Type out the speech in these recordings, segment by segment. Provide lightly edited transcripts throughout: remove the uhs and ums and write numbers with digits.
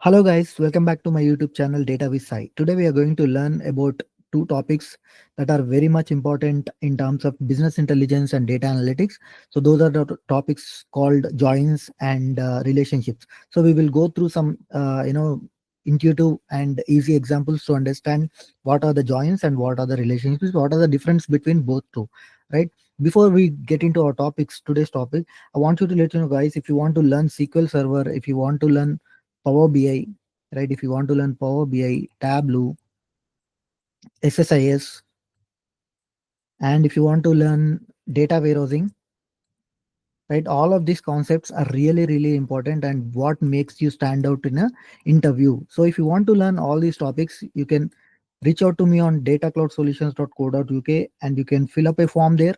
Hello guys, welcome back to my YouTube channel Data with Sai. Today we are going to learn about two topics that are very much important in terms of business intelligence and data analytics. So those are the topics called joins and relationships. So we will go through some intuitive and easy examples to understand what are the joins and what are the relationships, what are the difference between both two, right? Before we get into our topics, today's topic, I want you to let you know guys, if you want to learn SQL Server, if you want to learn Power BI, right? If you want to learn Power BI, Tableau, SSIS, and if you want to learn data warehousing, right? All of these concepts are really, really important and what makes you stand out in a interview. So if you want to learn all these topics, you can reach out to me on datacloudsolutions.co.uk and you can fill up a form there.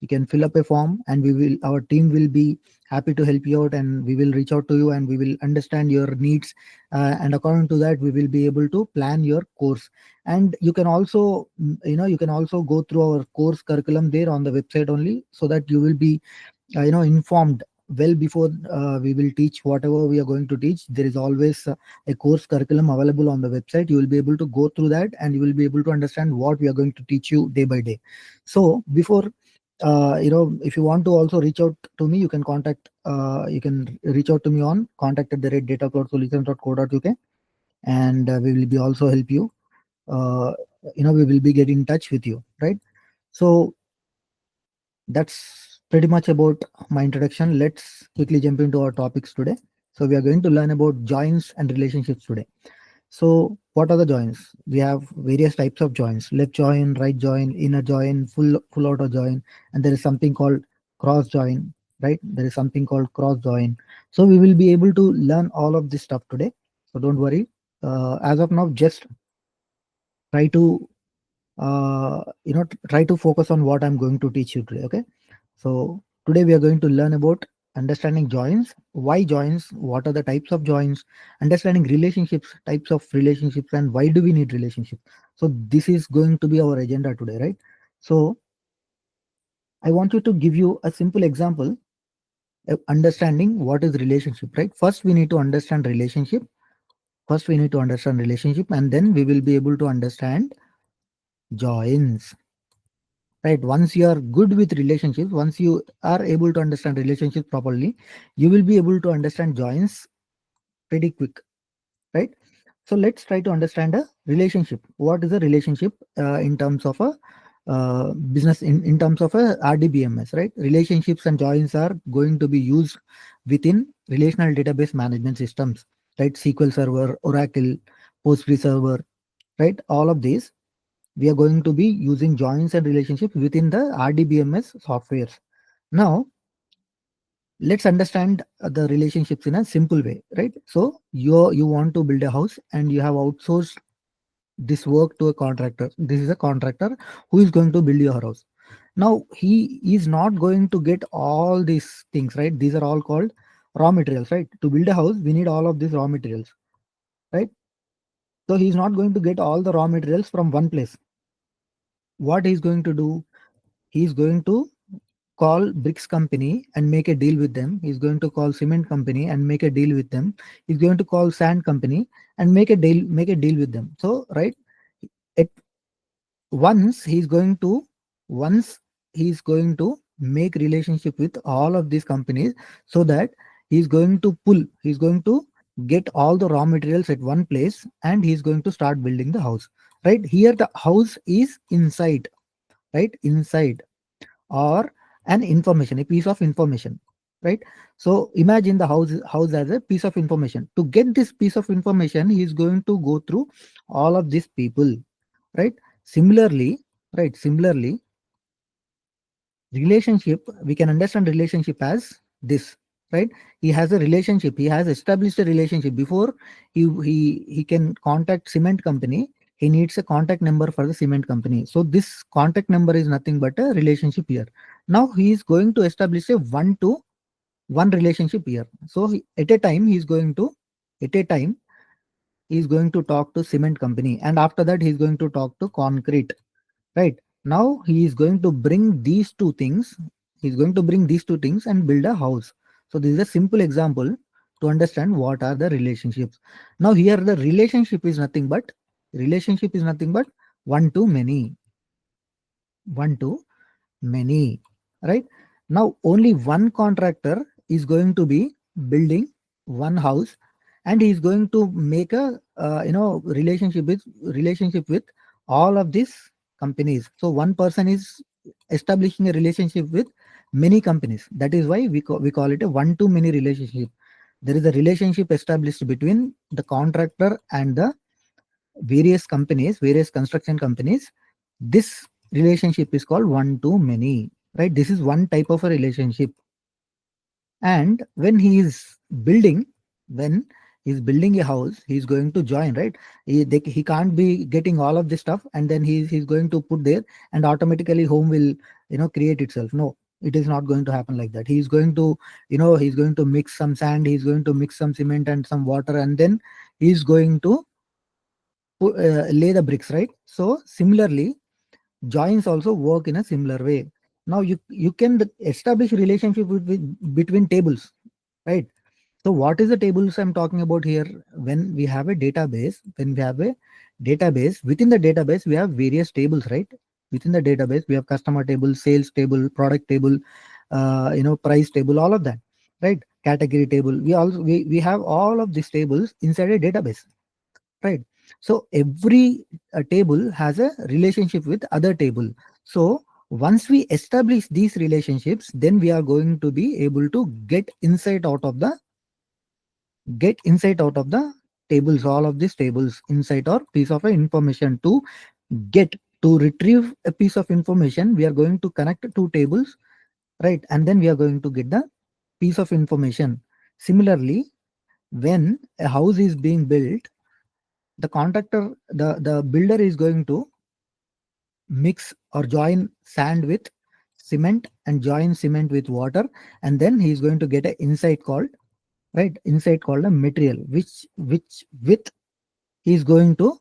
You can fill up a form and our team will be happy to help you out, and we will reach out to you and we will understand your needs, and according to that we will be able to plan your course. And you can also you can also go through our course curriculum there on the website only, so that you will be informed well before we will teach whatever we are going to teach. There is always a course curriculum available on the website. You will be able to go through that and you will be able to understand what we are going to teach you day by day. So before if you want to also reach out to me, you can reach out to me on contact@datacloudsolutions.co.uk, and we will be also help you. uh, we will be getting in touch with you, right? So that's pretty much about my introduction. Let's quickly jump into our topics today. So we are going to learn about joins and relationships today. So what are the joins? We have various types of joins: left join, right join, inner join, full outer join, and there is something called cross join, right? There is something called cross join. So we will be able to learn all of this stuff today. So don't worry. As of now, just try to try to focus on what I'm going to teach you today. Okay. So today we are going to learn about understanding joins, why joins, what are the types of joins, understanding relationships, types of relationships, and why do we need relationships. So this is going to be our agenda today, right? So I want you to give you a simple example of understanding what is relationship, right? First, we need to understand relationship. First, we need to understand relationship, and then we will be able to understand joins. Right, once you are good with relationships, once you are able to understand relationships properly, you will be able to understand joins pretty quick, right? So let's try to understand a relationship. What is a relationship in terms of a business, in terms of a RDBMS, right? Relationships and joins are going to be used within relational database management systems, right? SQL Server, Oracle, Postgre Server, right? All of these we are going to be using joins and relationships within the RDBMS softwares. Now, let's understand the relationships in a simple way, right? So you want to build a house and you have outsourced this work to a contractor. This is a contractor who is going to build your house. Now, he is not going to get all these things, right? These are all called raw materials, right? To build a house, we need all of these raw materials, right? So he's not going to get all the raw materials from one place. What he's going to do, he's going to call bricks company and make a deal with them. He's going to call cement company and make a deal with them. He's going to call sand company and make a deal with them. So right, at once he's going to once he's going to make relationship with all of these companies, so that he's going to get all the raw materials at one place and he's going to start building the house. Right here the house is inside, right? Inside, or an information, a piece of information, right? So imagine the house as a piece of information. To get this piece of information, he is going to go through all of these people, right? Similarly, similarly, relationship, we can understand relationship as this, right? He has a relationship, he has established a relationship. Before he can contact cement company, he needs a contact number for the cement company. So this contact number is nothing but a relationship here. Now he is going to establish a one to one relationship here. So at a time he's going to, at a time he's going to talk to cement company, and after that he's going to talk to concrete. Right. Now he is going to bring these two things. He's going to bring these two things and build a house. So this is a simple example to understand what are the relationships. Now here the relationship is nothing but one to many, one to many, right? Now only one contractor is going to be building one house, and he is going to make a relationship with all of these companies. So one person is establishing a relationship with many companies. That is why we call it a one to many relationship. There is a relationship established between the contractor and the various companies, various construction companies. This relationship is called one to many, right? This is one type of a relationship. And when he is building, when he's building a house, he's going to join, right? He can't be getting all of this stuff and then he's going to put there and automatically home will, create itself. No, it is not going to happen like that. He's going to, he's going to mix some sand, he's going to mix some cement and some water, and then he's going to lay the bricks, right? So similarly, joins also work in a similar way. Now you can establish relationship between tables, right? So what is the tables I'm talking about here? When we have a database, within the database we have various tables, right? Within the database we have customer table, sales table, product table, price table, all of that, right? Category table. We have all of these tables inside a database, right? So every table has a relationship with other table. So once we establish these relationships, then we are going to be able to get insight out of the tables, all of these tables, insight or piece of information. Get to retrieve a piece of information, we are going to connect two tables, right? And then we are going to get the piece of information. Similarly, when a house is being built, the builder is going to mix or join sand with cement and join cement with water, and then he is going to get an insight called a material, which with he is going to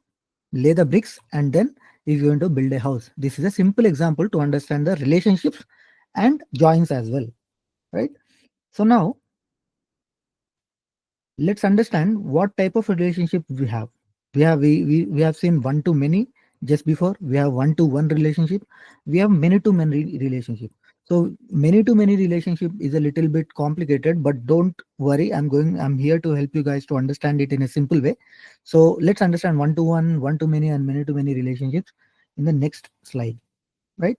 lay the bricks, and then he is going to build a house. This is a simple example to understand the relationships and joins as well, right? So now let's understand what type of relationship we have. We have seen one to many just before. We have one to one relationship. We have many to many relationship. So many to many relationship is a little bit complicated, but don't worry. I'm here to help you guys to understand it in a simple way. So let's understand one to one to many, and many to many relationships in the next slide, right?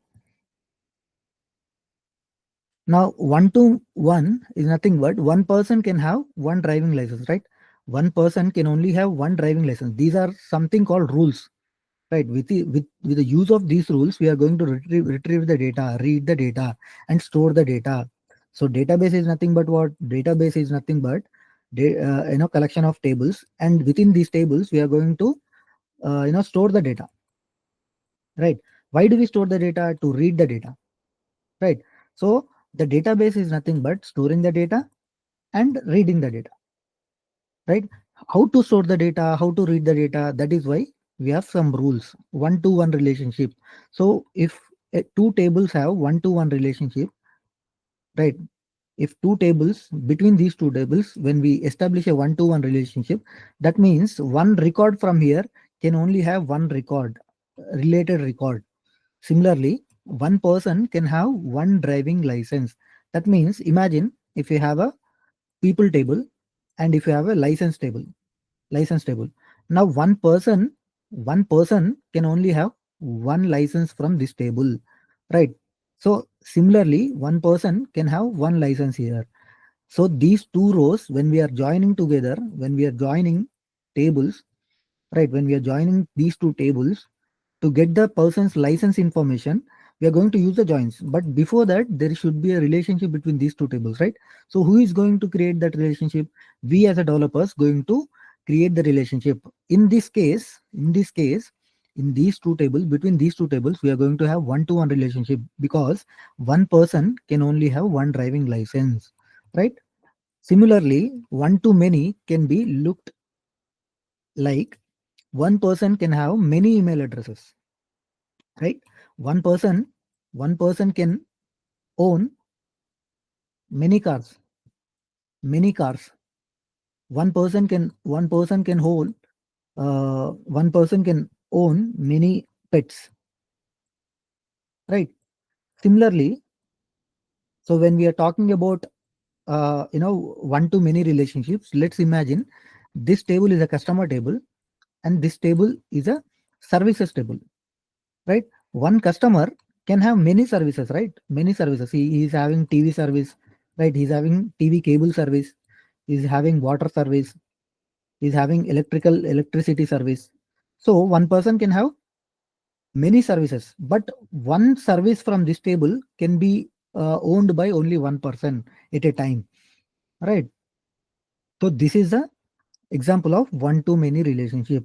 Now, one to one is nothing but one person can have one driving license, right? One person can only have one driving license. These are something called rules, right? With the use of these rules, we are going to retrieve the data, read the data, and store the data. So database is nothing but what? Database is nothing but collection of tables, and within these tables, we are going to store the data, right? Why do we store the data? To read the data, right? So the database is nothing but storing the data and reading the data, right? How to store the data, how to read the data, that is why we have some rules. One to one relationship. So if two tables have one to one relationship, right? If two tables, between these two tables, when we establish a one to one relationship, that means one record from here can only have one record, related record. Similarly, one person can have one driving license. That means, imagine if you have a people table and if you have a license table. Now one person can only have one license from this table, right? So similarly, one person can have one license here. So these two rows, when we are joining together, when we are joining tables, right? When we are joining these two tables, to get the person's license information, we are going to use the joins. But before that, there should be a relationship between these two tables, right? So who is going to create that relationship? We as a developers going to create the relationship. In this case, in these two tables, between these two tables, we are going to have one to one relationship because one person can only have one driving license, right? Similarly, one to many can be looked like one person can have many email addresses, right? One person one person can own many cars, many cars, one person can hold one person can own many pets, right? Similarly, so when we are talking about one to many relationships, let's imagine this table is a customer table and this table is a services table, right? One customer can have many services, right? Many services. He is having TV service, right? He's having TV cable service, he's having water service, he's having electricity service. So one person can have many services, but one service from this table can be owned by only one person at a time, right? So this is a example of one to many relationship.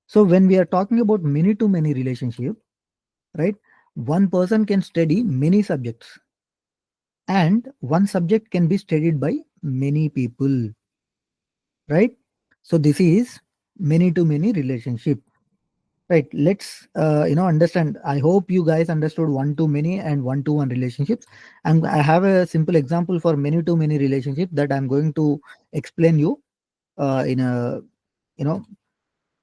So when we are talking about many to many relationship, right? One person can study many subjects and one subject can be studied by many people, right? So this is many to many relationship. Right. Let's understand. I hope you guys understood one to many and one to one relationships. And I have a simple example for many to many relationship that I'm going to explain you in a you know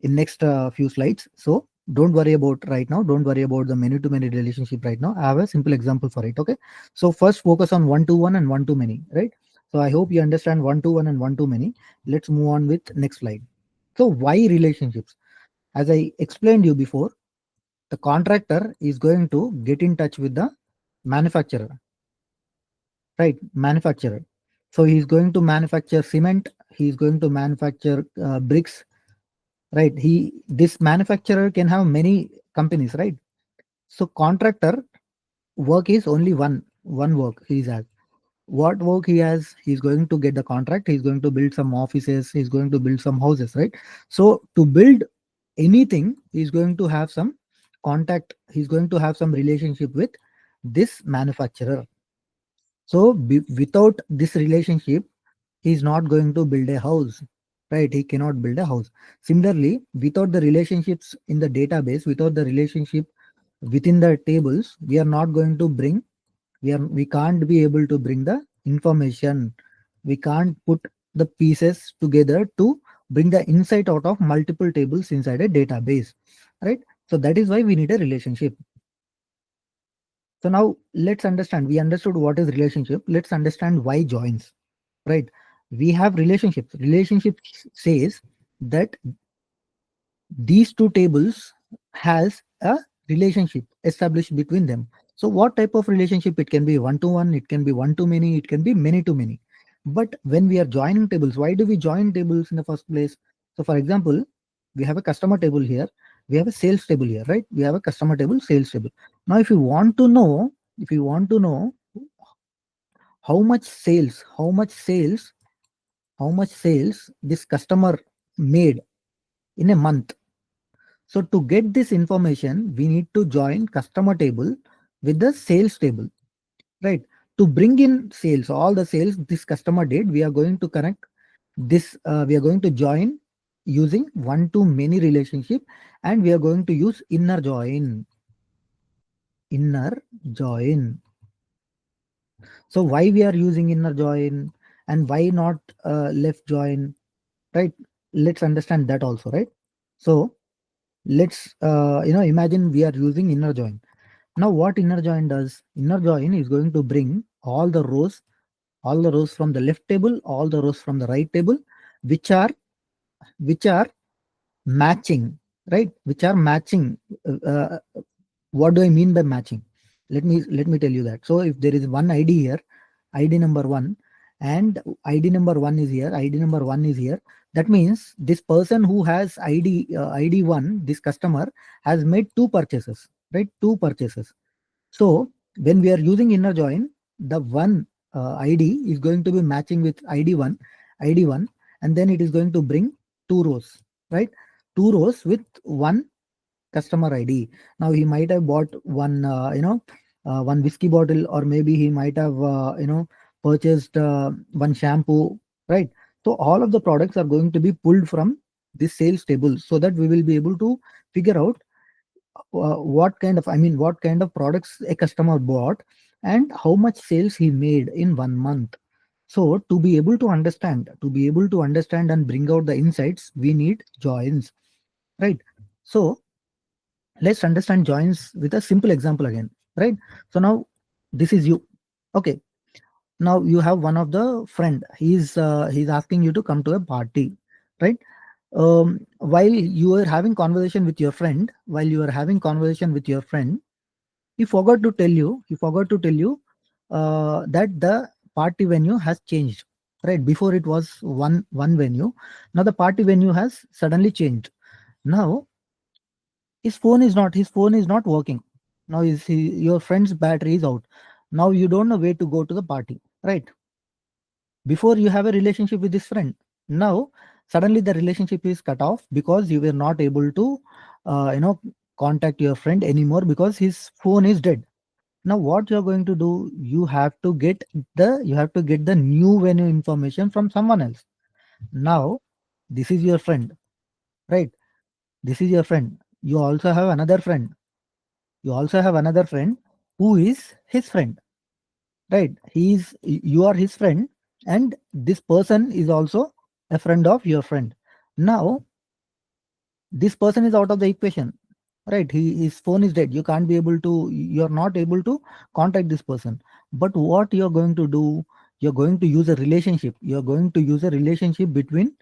in next few slides. So don't worry about right now. Don't worry about the many to many relationship right now. I have a simple example for it. Okay. So first focus on one to one and one to many. Right. So I hope you understand one to one and one to many. Let's move on with next slide. So why relationships? As I explained you before, the contractor is going to get in touch with the manufacturer, right? Manufacturer. So he's going to manufacture cement, he's going to manufacture bricks, right? This manufacturer can have many companies, right? So contractor work is only one work he has. What work he has? He's going to get the contract, he's going to build some offices, he's going to build some houses, right? So to build anything, he's going to have some contact, he's going to have some relationship with this manufacturer. So without this relationship, he's not going to build a house, right? He cannot build a house. Similarly, without the relationships in the database, without the relationship within the tables, we are not going to bring, we can't be able to bring the information, we can't put the pieces together to bring the insight out of multiple tables inside a database, right? So that is why we need a relationship. So now let's understand, we understood what is relationship, let's understand why joins, right? We have relationships. Relationship says that these two tables has a relationship established between them. So what type of relationship? It can be one to one, it can be one to many, it can be many to many. But when we are joining tables, why do we join tables in the first place? So for example, we have a customer table here, we have a sales table here, right? We have a customer table, sales table. Now if you want to know, if you want to know how much sales, how much sales this customer made in a month. So to get this information, we need to join customer table with the sales table, right? To bring in sales, all the sales this customer did, we are going to connect this, we are going to join using one to many relationship, and we are going to use inner join. Inner join. So why we are using inner join and why not left join, right? Let's understand that also, right? So let's imagine we are using inner join. Now what inner join does? Inner join is going to bring all the rows from the left table, all the rows from the right table, which are which are matching, right? Which are matching. What do I mean by matching? Let me tell you that. So if there is one ID here, ID number one, and ID number one is here, ID number one is here. That means this person who has ID one, this customer has made two purchases, right? Two purchases. So when we are using inner join, the one ID is going to be matching with ID one, and then it is going to bring two rows, right? Two rows with one customer ID. Now he might have bought one whiskey bottle, or maybe he might have purchased one shampoo, right? So all of the products are going to be pulled from this sales table, so that we will be able to figure out what kind of products a customer bought and how much sales he made in 1 month. So to be able to understand and bring out the insights, we need joins, right? So let's understand joins with a simple example again, right? So now this is you. Okay. Now you have one of the friend. He's asking you to come to a party, right? While you are having conversation with your friend, he forgot to tell you that the party venue has changed, right? Before it was one venue. Now the party venue has suddenly changed. Now his phone is not working. Now your friend's battery is out. Now you don't know where to go to the party, right? Before you have a relationship with this friend. Now suddenly the relationship is cut off because you were not able to uh, you know contact your friend anymore because his phone is dead. Now what you're going to do, you have to get the new venue information from someone else. Now this is your friend, right? This is your friend. You also have another friend. You also have another friend who is his friend, right? You are his friend, and this person is also a friend of your friend. Now this person is out of the equation, right? His phone is dead. You're not able to contact this person. But what you're going to do, you're going to use a relationship between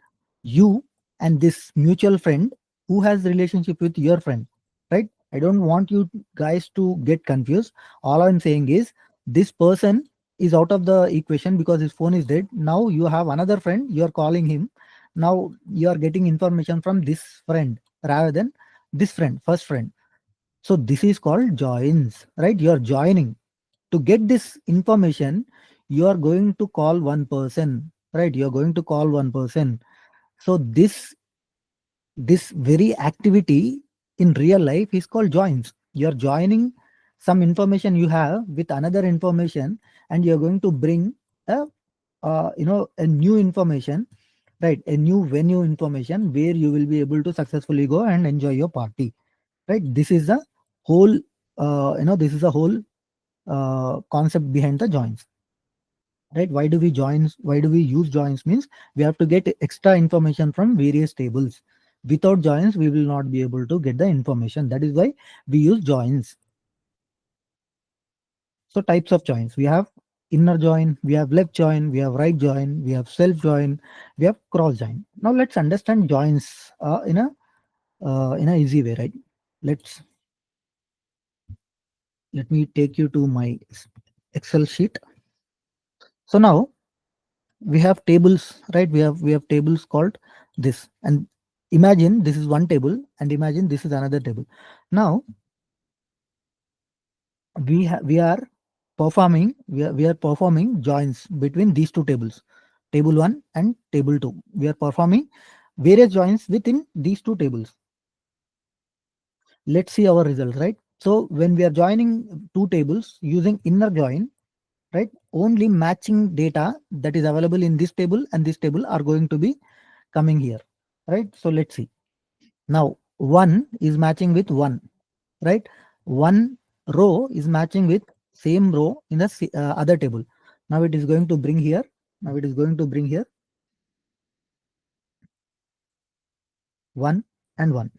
you and this mutual friend who has relationship with your friend, right? I don't want you guys to get confused. All I'm saying is this person is out of the equation because his phone is dead. Now you have another friend, you're calling him. Now you are getting information from this friend rather than this friend, first friend. So this is called joins, right? You're joining. To get this information, you are going to call one person, right? You're going to call one person. So this very activity in real life is called joins. You're joining some information you have with another information, and you're going to bring a a new information, right? A new venue information where you will be able to successfully go and enjoy your party, right? This is the whole this is the whole concept behind the joins, right? Why do we use joins means we have to get extra information from various tables. Without joins we will not be able to get the information. That is why we use joins. So types of joins: we have inner join, we have left join, we have right join, we have self join, we have cross join. Now let's understand joins in a easy way, right? let's Let me take you to my Excel sheet. So now we have tables, right? We have tables called this, and imagine this is one table, and imagine this is another table. Now we are performing joins between these two tables, table 1 and table 2. We are performing various joins within these two tables. Let's see our result, right? So when we are joining two tables using inner join, right, only matching data that is available in this table and this table are going to be coming here, right? So let's see. Now 1 is matching with 1, right? One row is matching with same row in the other table. Now it is going to bring here. Now it is going to bring here 1 and 1,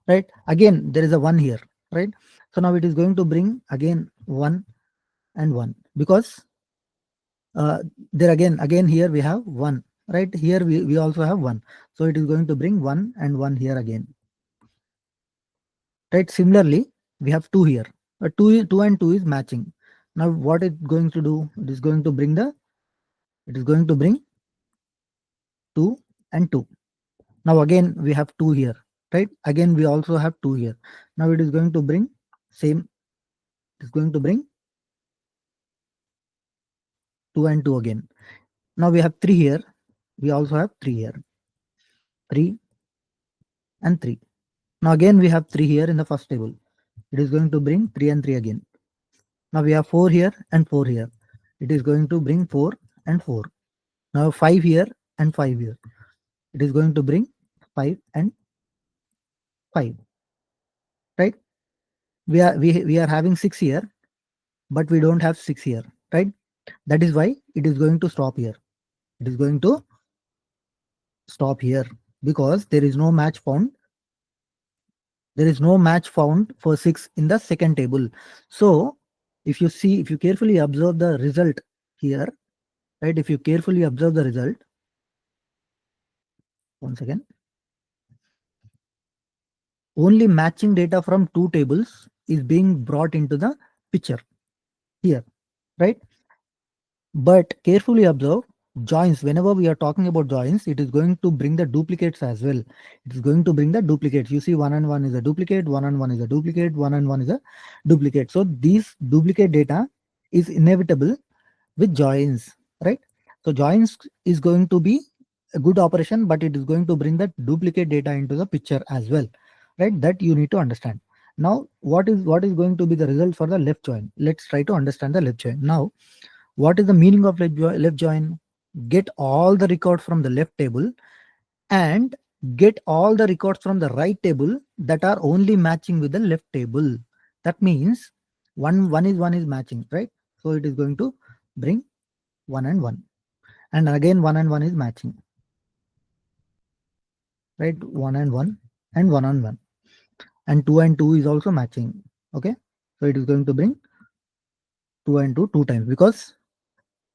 right? Again there is a 1 here, right? So now it is going to bring again 1 and 1 because uh, there again here we have 1, right? Here we also have 1. So it is going to bring 1 and 1 here again, right? Similarly, we have 2 here. 2 and 2 is matching. Now what it's going to do, it is going to bring 2 and 2. Now again we have 2 here, right? Again we also have 2 here. Now it is going to bring same, it is going to bring 2 and 2 again. Now we have 3 here. We also have 3 here. 3 and 3. Now again we have 3 here in the first table. It is going to bring 3 and 3 again. Now we have 4 here and 4 here. It is going to bring 4 and 4. Now 5 here and 5 here. It is going to bring 5 and 5, right? We are having 6 here, but we don't have 6 here, right? That is why it is going to stop here. It is going to stop here because there is no match found. There is no match found for 6 in the second table. So if you see, if you carefully observe the result here, right? If you carefully observe the result, once again, only matching data from two tables is being brought into the picture here, right? But carefully observe joins. Whenever we are talking about joins, it is going to bring the duplicates as well. It is going to bring the duplicates. You see, 1 and 1 is a duplicate, 1 and 1 is a duplicate, 1 and 1 is a duplicate. So these duplicate data is inevitable with joins, right? So joins is going to be a good operation, but it is going to bring that duplicate data into the picture as well, right? That you need to understand. Now, what is going to be the result for the left join? Let's try to understand the left join. Now, what is the meaning of left join? Get all the records from the left table and get all the records from the right table that are only matching with the left table. That means one is matching, right? So it is going to bring 1 and 1. And again 1 and 1 is matching, right? 1 and 1 and 1 and 1. And 2 and 2 is also matching. Okay. So it is going to bring 2 and 2 two times because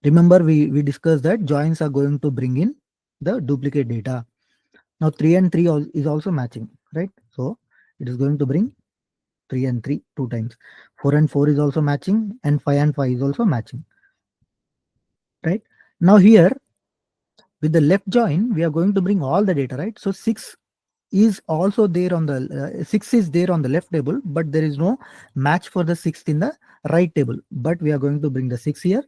remember we discussed that joins are going to bring in the duplicate data. Now 3 and 3 is also matching, right? So it is going to bring 3 and 3 two times. 4 and 4 is also matching and 5 and 5 is also matching, right? Now here with the left join, we are going to bring all the data, right? So 6 is also there on the 6 is there on the left table, but there is no match for the 6th in the right table. But we are going to bring the 6 here,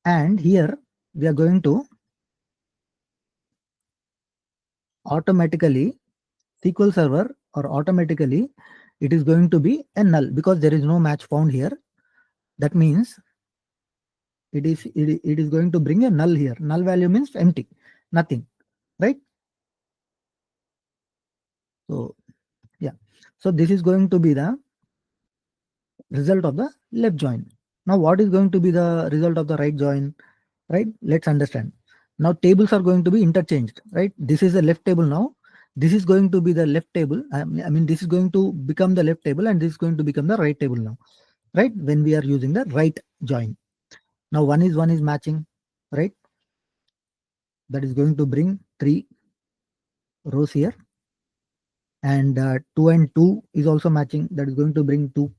and here we are going to automatically SQL Server or automatically it is going to be a null because there is no match found here. That means it is going to bring a null here. Null value means empty, nothing, right? So yeah, so this is going to be the result of the left join. Now what is going to be the result of the right join, right? Let's understand. Now tables are going to be interchanged, right? This is the left table now. This is going to be the left table. I mean, this is going to become the left table and this is going to become the right table now, right? When we are using the right join. Now one is matching, right? That is going to bring 3 rows here. And 2 and 2 is also matching. That is going to bring 2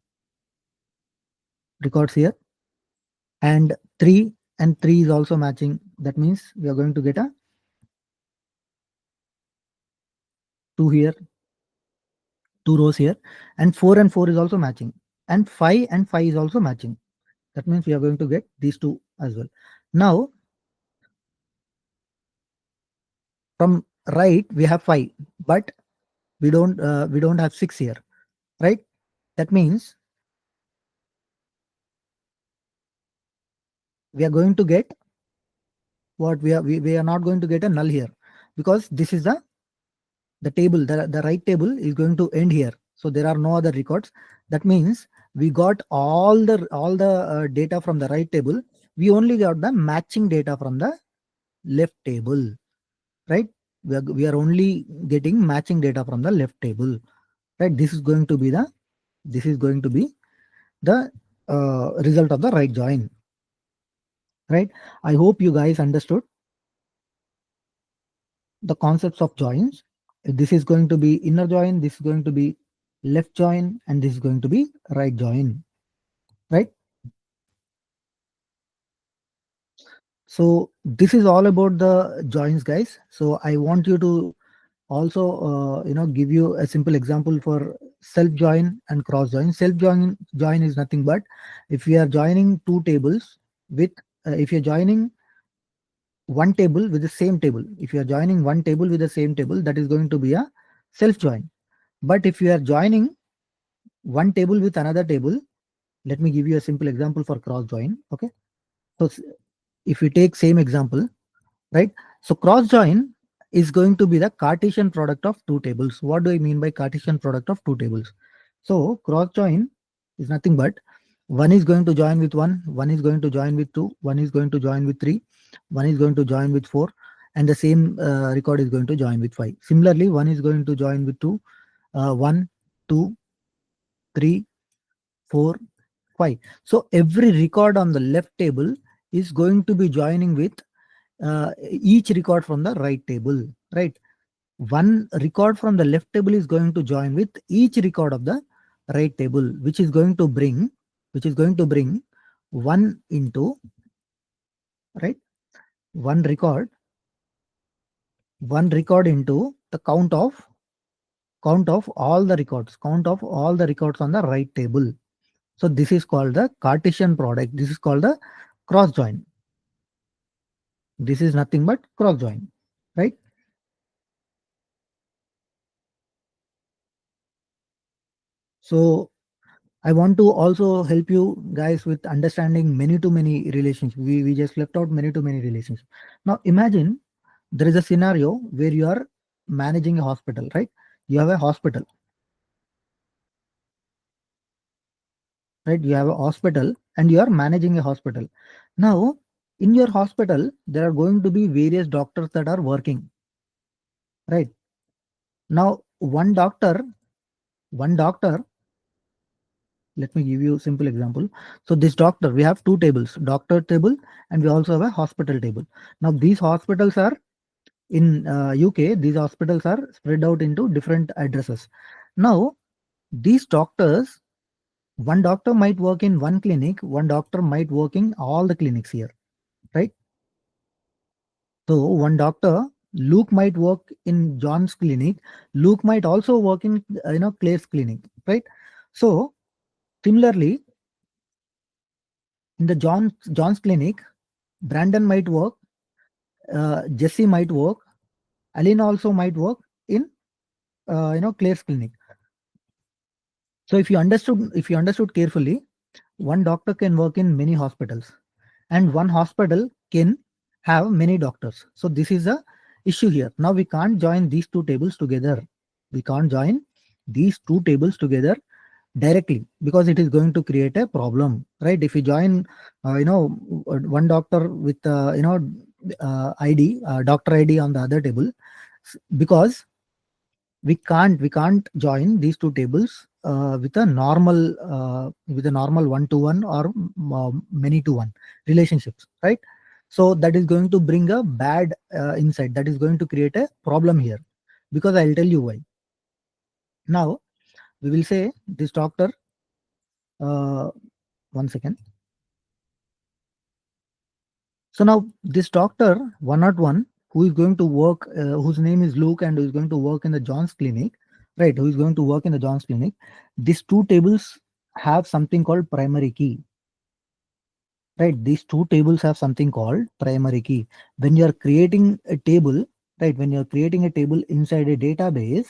records here. And 3 and 3 is also matching. That means we are going to get a 2 here, 2 rows here, and 4 is also matching, and 5 is also matching. That means we are going to get these two as well. Now from right we have 5, but we don't have 6 here, right? That means we are going to get what we are not going to get a null here because this is the table, the right table is going to end here. So there are no other records. That means we got all the data from the right table. We only got the matching data from the left table, right? We are only getting matching data from the left table, right? This is going to be the result of the right join, right? I hope you guys understood the concepts of joins. This is going to be inner join, this is going to be left join, and this is going to be right join, right? So this is all about the joins, guys. So I want you to also give you a simple example for self join and cross join. Self join is nothing but if we are joining two tables with if you're joining one table with the same table. If you are joining one table with the same table, that is going to be a self join. But if you are joining one table with another table, let me give you a simple example for cross join. Okay, so if we take same example, right? So cross join is going to be the Cartesian product of two tables. What do I mean by Cartesian product of two tables? So cross join is nothing but One is going to join with one is going to join with two, one is going to join with three, one is going to join with four, and the same record is going to join with five. Similarly, one is going to join with two, one, two, three, four, five. So every record on the left table is going to be joining with each record from the right table, right? One record from the left table is going to join with each record of the right table, which is going to bring one into, right, one record into the count of all the records on the right table. So this is called the Cartesian product. This is called the cross join. This is nothing but cross join, right? So I want to also help you guys with understanding many to many relationships. We just left out many to many relationships. Now imagine there is a scenario where you are managing a hospital, right? You have a hospital, right? You have a hospital and you are managing a hospital. Now, in your hospital, there are going to be various doctors that are working, right? Now, one doctor, let me give you a simple example. So this doctor, we have two tables, doctor table, and we also have a hospital table. Now, these hospitals are in UK, these hospitals are spread out into different addresses. Now, these doctors, one doctor might work in one clinic, one doctor might work in all the clinics here, right? So one doctor, Luke might work in John's clinic. Luke might also work in Claire's clinic, right? So similarly, in the John's clinic, Brandon might work, Jesse might work, Aline also might work in Claire's clinic. So if you understood carefully, one doctor can work in many hospitals, and one hospital can have many doctors. So this is the issue here. Now we can't join these two tables together. We can't join these two tables together directly because it is going to create a problem, right? If you join, one doctor with ID, doctor ID on the other table, because we can't join these two tables with a normal one-to-one or many-to-one relationships, right? So that is going to bring a bad insight. That is going to create a problem here, because I'll tell you why. Now we will say this doctor. Uh, 1 second. So now this doctor 101 who is going to work, whose name is Luke and who is going to work in the John's clinic, right? Who is going to work in the John's clinic. These two tables have something called primary key, right? These two tables have something called primary key. When you are creating a table, right? When you are creating a table inside a database,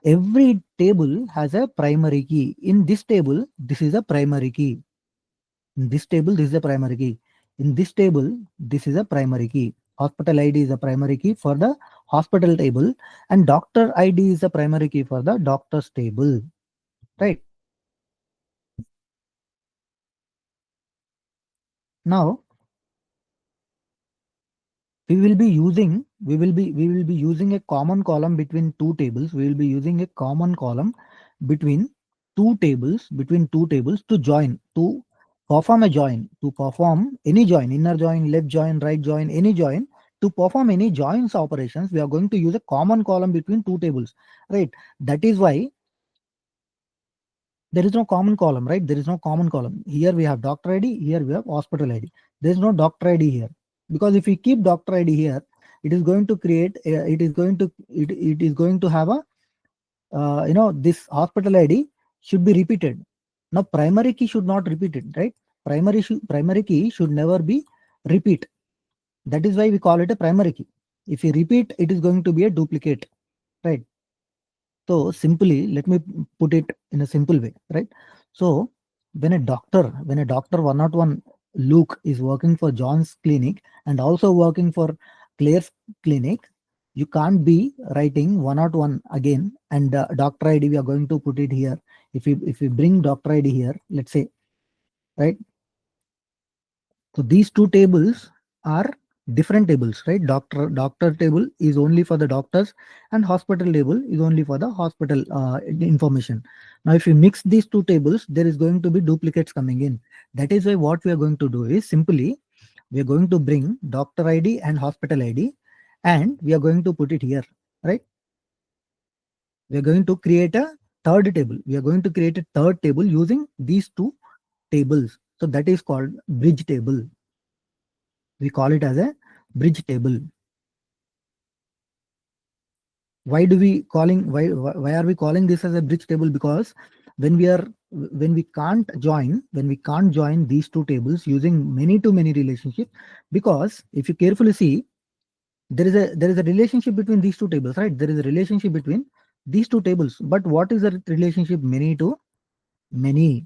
every table has a primary key. In this table, this is a primary key. In this table, this is a primary key. In this table, this is a primary key. Hospital ID is a primary key for the hospital table, and doctor ID is a primary key for the doctor's table, right? Now we will be using a common column between two tables. We will be using a common column between two tables to join, to perform a join, to perform any join, inner join, left join, right join, any join. To perform any joins operations, we are going to use a common column between two tables, right? That is why there is no common column, right? There is no common column. Here we have doctor ID, here we have hospital ID. There is no doctor ID here, because if we keep doctor ID here, it is going to create it is going to have a this hospital ID should be repeated. Now primary key should not repeat it, right? Primary key should never be repeat. That is why we call it a primary key. If you repeat, it is going to be a duplicate, right? So simply, let me put it in a simple way, right? So when a doctor 101 Luke is working for John's clinic and also working for Claire's clinic, you can't be writing 101 again, and doctor ID we are going to put it here. If we bring doctor ID here, let's say right? So these two tables are different tables, right? Doctor table is only for the doctors, and hospital table is only for the hospital information. Now, if you mix these two tables, there is going to be duplicates coming in. That is why what we are going to do is simply we are going to bring doctor ID and hospital ID, and we are going to put it here, right? We are going to create a third table. We are going to create a third table using these two tables. So that is called bridge table. We call it as a bridge table. Why do we calling why are we calling this as a bridge table? Because when we are when we can't join these two tables using many to many relationship, because if you carefully see, there is a relationship between these two tables, right? There is a relationship between these two tables, but what is the relationship? Many to many,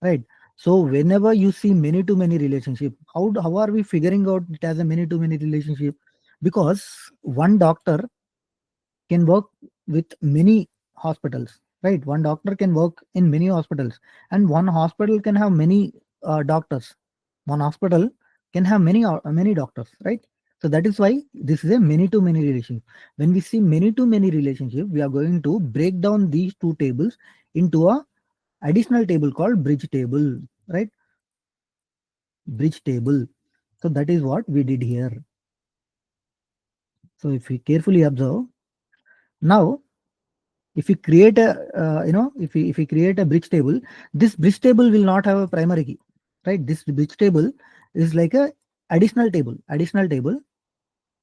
right? So whenever you see many to many relationship, how are we figuring out it as a many to many relationship? Because one doctor can work with many hospitals, right? One doctor can work in many hospitals, and one hospital can have many doctors. One hospital can have many doctors, right? So that is why this is a many to many relationship. When we see many to many relationship, we are going to break down these two tables into a additional table called bridge table, right? Bridge table. So that is what we did here. So if we carefully observe, now if we create a if we create a bridge table, this bridge table will not have a primary key, right? This bridge table is like a additional table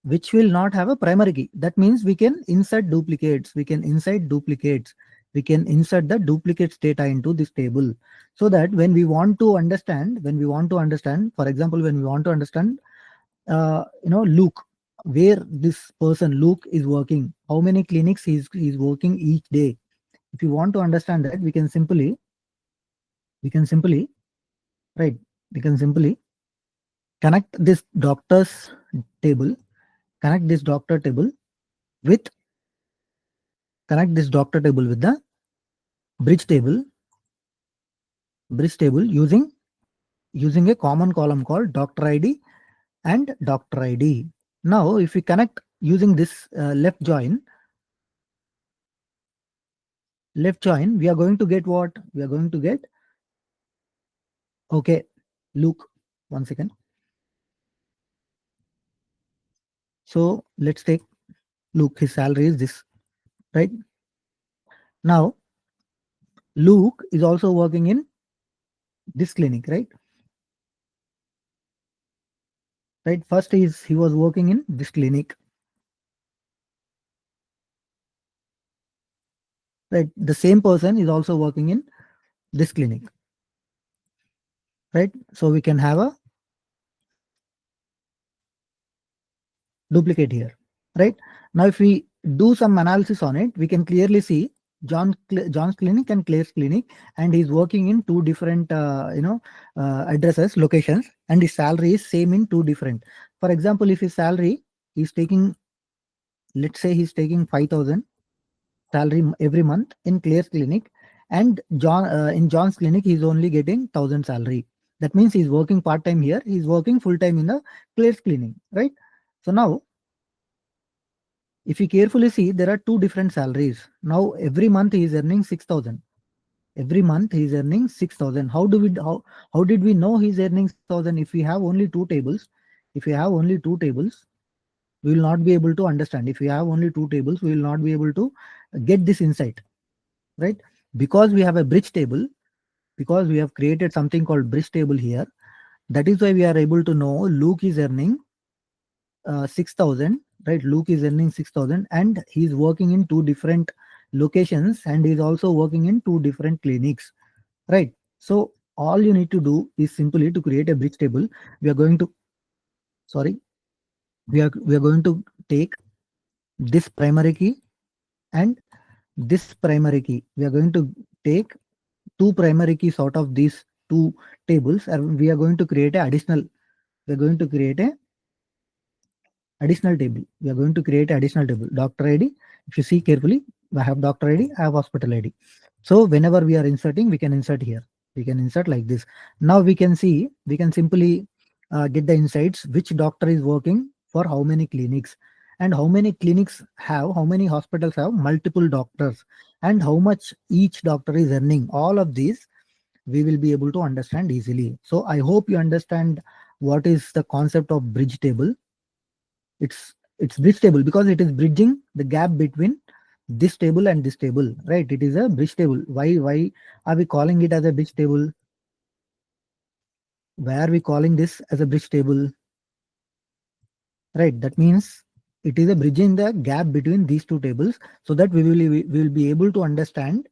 which will not have a primary key. That means we can insert duplicates, we can insert the duplicates data into this table, so that when we want to understand, for example, when we want to understand Luke, where this person Luke is working, how many clinics he's working each day. If you want to understand that, we can simply right we can simply connect this doctor's table, connect this doctor table with the bridge table using a common column called doctor ID and doctor ID. Now if we connect using this left join, we are going to get what? We are going to get, okay, Luke, one second. So let's take Luke, his salary is this, right? Now Luke is also working in this clinic, right? Right. First he was working in this clinic, right? The same person is also working in this clinic, right? So we can have a duplicate here, right? Now if we do some analysis on it, we can clearly see John's clinic and Claire's clinic, and he's working in two different addresses, locations, and his salary is same in two different. For example, if his salary is taking, let's say he's taking 5,000 salary every month in Claire's clinic, and in John's clinic he's only getting 1,000 salary. That means he's working part time here, he's working full time in the Claire's clinic, right? So now if you carefully see, there are two different salaries. Now every month he is earning 6,000. Every month he is earning 6,000. How did we know he's earning 6,000? If we have only two tables, if we have only two tables, we will not be able to understand. If we have only two tables, we will not be able to get this insight, right? Because we have a bridge table, because we have created something called bridge table here, that is why we are able to know Luke is earning 6,000, right? Luke is earning 6,000 and he's working in two different locations, and he's also working in two different clinics, right? So all you need to do is simply to create a bridge table. We are going to, sorry, we are going to take this primary key and this primary key. We are going to take two primary keys out of these two tables, and we are going to create a additional, we're going to create a additional table. We are going to create additional table, doctor ID. If you see carefully, I have doctor ID, I have hospital ID. So whenever we are inserting, we can insert here. We can insert like this. Now we can see, we can simply get the insights which doctor is working for how many clinics, and how many clinics have, how many hospitals have multiple doctors, and how much each doctor is earning. All of these we will be able to understand easily. So I hope you understand what is the concept of bridge table. It's bridge table because it is bridging the gap between this table and this table, right? It is a bridge table. Why are we calling it as a bridge table? Why are we calling this as a bridge table? Right, that means it is a bridging the gap between these two tables, so that we will be able to understand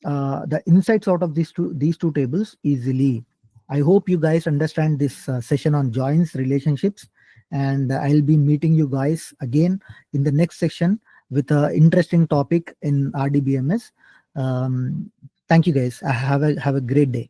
the insights out of these two tables easily. I hope you guys understand this session on joins relationships, and I'll be meeting you guys again in the next section with an interesting topic in RDBMS. Thank you guys. Have a great day.